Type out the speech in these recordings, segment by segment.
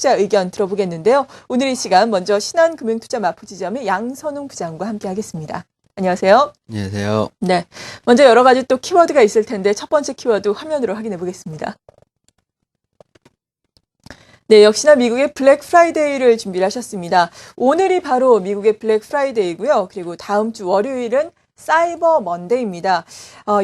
투자 의견 들어보겠는데요. 오늘 이 시간 먼저 신한금융투자 마포지점의 양선웅 부장과 함께하겠습니다. 안녕하세요. 안녕하세요. 네, 먼저 여러 가지 또 키워드가 있을 텐데 첫 번째 키워드 화면으로 확인해 보겠습니다. 네, 역시나 미국의 블랙 프라이데이를 준비를 하셨습니다. 오늘이 바로 미국의 블랙 프라이데이고요. 그리고 다음 주 월요일은 사이버 먼데이입니다.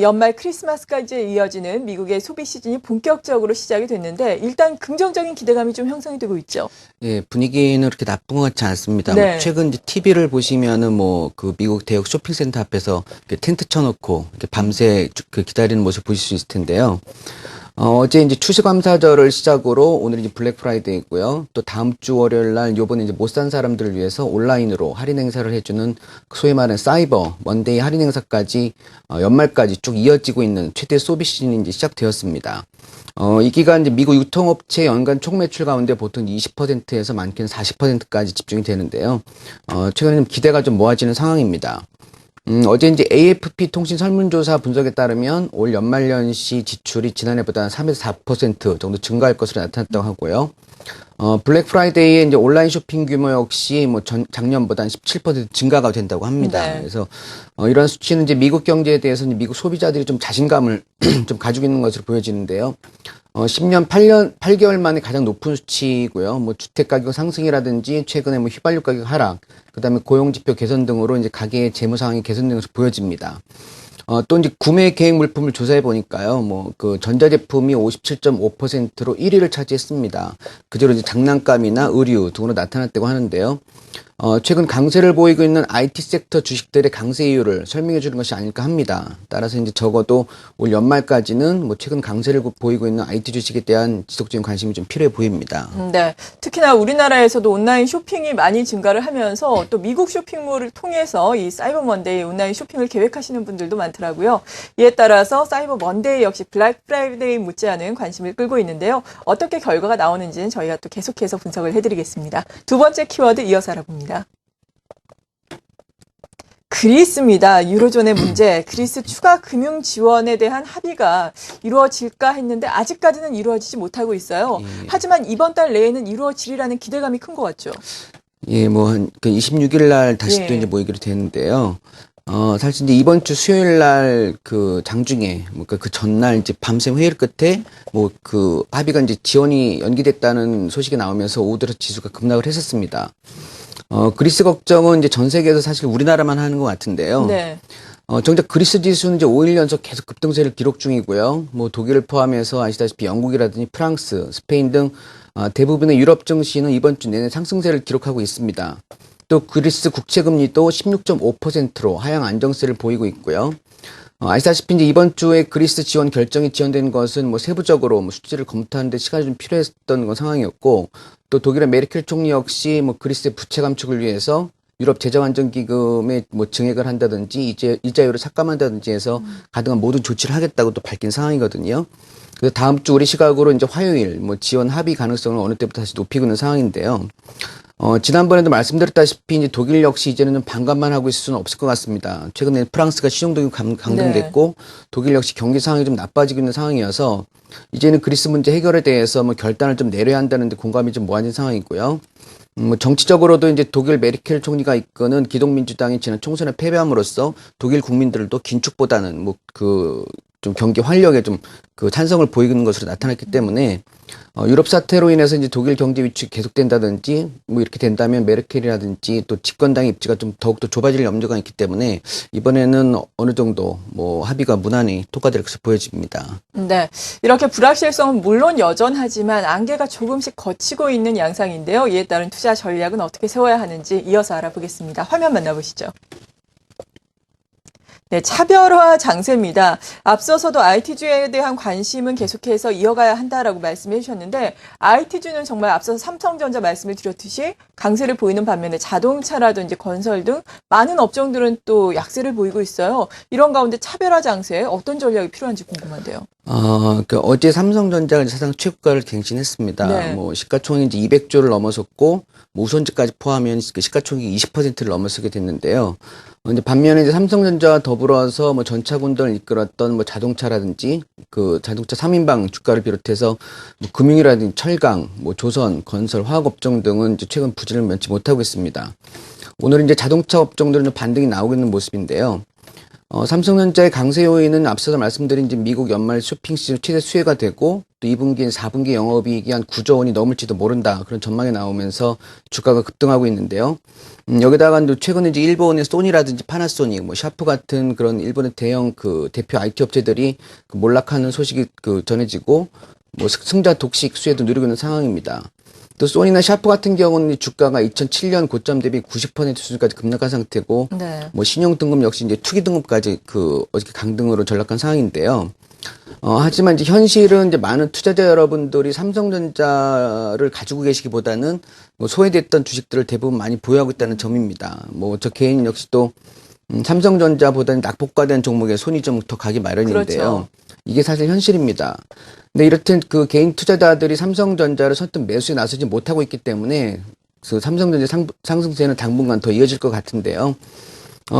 연말 크리스마스까지 이어지는 미국의 소비 시즌이 본격적으로 시작이 됐는데 일단 긍정적인 기대감이 좀 형성이 되고 있죠. 예, 분위기는 그렇게 나쁜 것 같지 않습니다. 네. 최근 이제 TV를 보시면은 그 미국 대형 쇼핑센터 앞에서 텐트 쳐놓고 이렇게 밤새 기다리는 모습 보실 수 있을 텐데요. 어제 이제 추수감사절을 시작으로 오늘 이제 블랙 프라이데이고요. 또 다음 주 월요일 날 요번에 이제 못 산 사람들을 위해서 온라인으로 할인 행사를 해주는 소위 말하는 사이버 먼데이 할인 행사까지 연말까지 쭉 이어지고 있는 최대 소비 시즌이 이제 시작되었습니다. 이 기간 이제 미국 유통업체 연간 총 매출 가운데 보통 20%에서 많게는 40%까지 집중이 되는데요. 최근에 좀 기대가 좀 모아지는 상황입니다. 어제 이제 AFP 통신 설문조사 분석에 따르면 올 연말연시 지출이 지난해보다 3에서 4% 정도 증가할 것으로 나타났다고 하고요. 블랙 프라이데이의 이제 온라인 쇼핑 규모 역시 작년보다 17% 증가가 된다고 합니다. 네. 그래서 이런 수치는 이제 미국 경제에 대해서 이제 미국 소비자들이 좀 자신감을 좀 가지고 있는 것으로 보여지는데요. 10년 8개월 만에 가장 높은 수치고요. 주택 가격 상승이라든지 최근에 휘발유 가격 하락, 그다음에 고용 지표 개선 등으로 이제 가계의 재무 상황이 개선되는 것으로 보여집니다. 또 이제 구매 계획 물품을 조사해 보니까요. 전자제품이 57.5%로 1위를 차지했습니다. 그대로 이제 장난감이나 의류 등으로 나타났다고 하는데요. 최근 강세를 보이고 있는 IT 섹터 주식들의 강세 이유를 설명해 주는 것이 아닐까 합니다. 따라서 이제 적어도 올 연말까지는 최근 강세를 보이고 있는 IT 주식에 대한 지속적인 관심이 좀 필요해 보입니다. 네, 특히나 우리나라에서도 온라인 쇼핑이 많이 증가를 하면서 또 미국 쇼핑몰을 통해서 이 사이버 먼데이 온라인 쇼핑을 계획하시는 분들도 많더라고요. 이에 따라서 사이버 먼데이 역시 블랙 프라이데이 못지않은 관심을 끌고 있는데요. 어떻게 결과가 나오는지는 저희가 또 계속해서 분석을 해드리겠습니다. 두 번째 키워드 이어서 알아봅니다. 그리스입니다. 유로존의 문제, 그리스 추가 금융 지원에 대한 합의가 이루어질까 했는데 아직까지는 이루어지지 못하고 있어요. 예. 하지만 이번 달 내에는 이루어지리라는 기대감이 큰 것 같죠. 예, 한 26일 날 다시 또 예. 이제 모이기로 되는데요. 사실 이제 이번 주 수요일 날 장중에 그 전날 이제 밤샘 회의 끝에 합의가 이제 지원이 연기됐다는 소식이 나오면서 오후 들어 지수가 급락을 했었습니다. 그리스 걱정은 이제 전 세계에서 사실 우리나라만 하는 것 같은데요. 네. 정작 그리스 지수는 이제 5일 연속 계속 급등세를 기록 중이고요. 독일을 포함해서 아시다시피 영국이라든지 프랑스, 스페인 등 대부분의 유럽 증시는 이번 주 내내 상승세를 기록하고 있습니다. 또 그리스 국채금리도 16.5%로 하향 안정세를 보이고 있고요. 아시다시피 이제 이번 주에 그리스 지원 결정이 지연된 것은 세부적으로 수치를 검토하는데 시간이 좀 필요했던 건 상황이었고, 또 독일의 메르켈 총리 역시 그리스의 부채 감축을 위해서 유럽 재정안정기금에 증액을 한다든지 이자율을 삭감한다든지 해서 가능한 모든 조치를 하겠다고 또 밝힌 상황이거든요. 그래서 다음 주 우리 시각으로 이제 화요일 지원 합의 가능성을 어느 때부터 다시 높이고 있는 상황인데요. 지난번에도 말씀드렸다시피 이제 독일 역시 이제는 좀 반감만 하고 있을 수는 없을 것 같습니다. 최근에 프랑스가 시중동이 강등됐고 네. 독일 역시 경기 상황이 좀 나빠지고 있는 상황이어서 이제는 그리스 문제 해결에 대해서 결단을 좀 내려야 한다는데 공감이 좀 모아진 상황이고요. 정치적으로도 이제 독일 메르켈 총리가 이끄는 기독민주당이 지난 총선에 패배함으로써 독일 국민들도 긴축보다는 좀 경기 활력에 좀 찬성을 보이는 것으로 나타났기 때문에 유럽 사태로 인해서 이제 독일 경제 위축이 계속된다든지 이렇게 된다면 메르켈이라든지 또 집권당의 입지가 좀 더욱더 좁아질 염려가 있기 때문에 이번에는 어느 정도 합의가 무난히 통과될 것으로 보여집니다. 네, 이렇게 불확실성은 물론 여전하지만 안개가 조금씩 걷히고 있는 양상인데요. 이에 따른 투자 전략은 어떻게 세워야 하는지 이어서 알아보겠습니다. 화면 만나보시죠. 네, 차별화 장세입니다. 앞서서도 IT주에 대한 관심은 계속해서 이어가야 한다라고 말씀해 주셨는데 IT주는 정말 앞서서 삼성전자 말씀을 드렸듯이 강세를 보이는 반면에 자동차라든지 건설 등 많은 업종들은 또 약세를 보이고 있어요. 이런 가운데 차별화 장세에 어떤 전략이 필요한지 궁금한데요. 어제 삼성전자가 사상 최고가를 갱신했습니다. 네. 뭐 시가총액이 이제 200조를 넘어섰고 뭐 우선주까지 포함하면 그 시가총액이 20%를 넘어서게 됐는데요. 이제 반면에 이제 삼성전자와 더불어서 뭐 전차군들을 이끌었던 뭐 자동차라든지 그 자동차 3인방 주가를 비롯해서 뭐 금융이라든지 철강, 뭐 조선, 건설, 화학업종 등은 이제 최근 부진을 면치 못하고 있습니다. 오늘은 이제 자동차 업종들은 좀 반등이 나오고 있는 모습인데요. 삼성전자의 강세 요인은 앞서서 말씀드린 이제 미국 연말 쇼핑 시즌 최대 수혜가 되고 또 2분기엔 4분기 영업이익이 한 9조 원이 넘을지도 모른다. 그런 전망이 나오면서 주가가 급등하고 있는데요. 여기다가 또 최근에 이제 일본의 소니라든지 파나소닉, 뭐 샤프 같은 그런 일본의 대형 그 대표 IT 업체들이 그 몰락하는 소식이 그 전해지고 뭐 승자 독식 수혜도 누리고 있는 상황입니다. 또 소니나 샤프 같은 경우는 주가가 2007년 고점 대비 90% 수준까지 급락한 상태고, 네. 뭐 신용 등급 역시 이제 투기 등급까지 그 어저께 강등으로 전락한 상황인데요. 하지만 이제 현실은 이제 많은 투자자 여러분들이 삼성전자를 가지고 계시기보다는 뭐 소외됐던 주식들을 대부분 많이 보유하고 있다는 점입니다. 뭐 저 개인 역시 또 삼성전자보다는 낙폭과된 종목에 손이 좀 더 가기 마련인데요. 그렇죠. 이게 사실 현실입니다. 근데 이렇듯 그 개인 투자자들이 삼성전자를 선뜻 매수에 나서지 못하고 있기 때문에 그 삼성전자 상승세는 당분간 더 이어질 것 같은데요.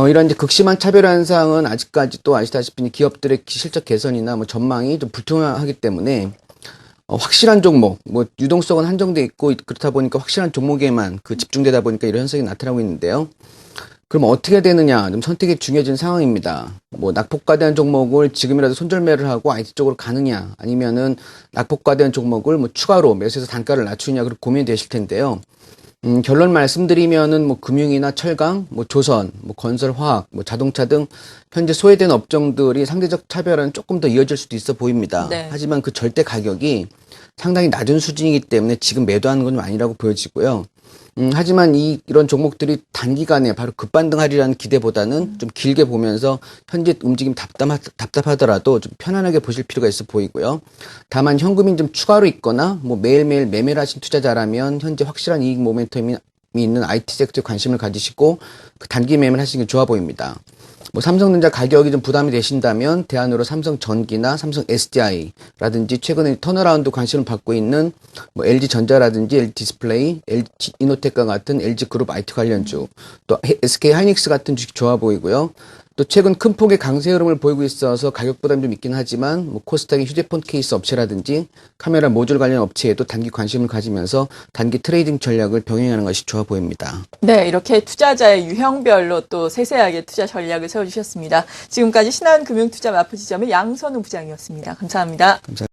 이런 이제 극심한 차별 현상은 아직까지 또 아시다시피 기업들의 실적 개선이나 뭐 전망이 좀 불투명하기 때문에 확실한 종목, 뭐 유동성은 한정돼 있고 그렇다 보니까 확실한 종목에만 그 집중되다 보니까 이런 현상이 나타나고 있는데요. 그럼 어떻게 해야 되느냐? 좀 선택이 중요해진 상황입니다. 뭐 낙폭과대한 종목을 지금이라도 손절매를 하고 IT 쪽으로 가느냐, 아니면은 낙폭과대한 종목을 뭐 추가로 매수해서 단가를 낮추느냐, 그런 고민이 되실 텐데요. 결론 말씀드리면은 뭐 금융이나 철강, 뭐 조선, 뭐 건설, 화학, 뭐 자동차 등 현재 소외된 업종들이 상대적 차별은 조금 더 이어질 수도 있어 보입니다. 네. 하지만 그 절대 가격이 상당히 낮은 수준이기 때문에 지금 매도하는 건 좀 아니라고 보여지고요. 하지만 이런 종목들이 단기간에 바로 급반등하리라는 기대보다는 좀 길게 보면서 현재 움직임 답답하더라도 좀 편안하게 보실 필요가 있어 보이고요. 다만 현금이 좀 추가로 있거나 뭐 매일매일 매매를 하신 투자자라면 현재 확실한 이익 모멘텀이 있는 IT 섹터에 관심을 가지시고 그 단기 매매를 하시는 게 좋아 보입니다. 뭐 삼성전자 가격이 좀 부담이 되신다면 대안으로 삼성전기나 삼성 SDI라든지 최근에 턴어라운드 관심을 받고 있는 뭐 LG전자라든지 LG디스플레이, LG이노텍과 같은 LG그룹 IT 관련주, 또 SK하이닉스 같은 주식 좋아 보이고요. 또 최근 큰 폭의 강세 흐름을 보이고 있어서 가격 부담이 좀 있긴 하지만 뭐 코스닥의 휴대폰 케이스 업체라든지 카메라 모듈 관련 업체에도 단기 관심을 가지면서 단기 트레이딩 전략을 병행하는 것이 좋아 보입니다. 네, 이렇게 투자자의 유형별로 또 세세하게 투자 전략을 세워주셨습니다. 지금까지 신한금융투자 마포지점의 양선우 부장이었습니다. 감사합니다. 감사합니다.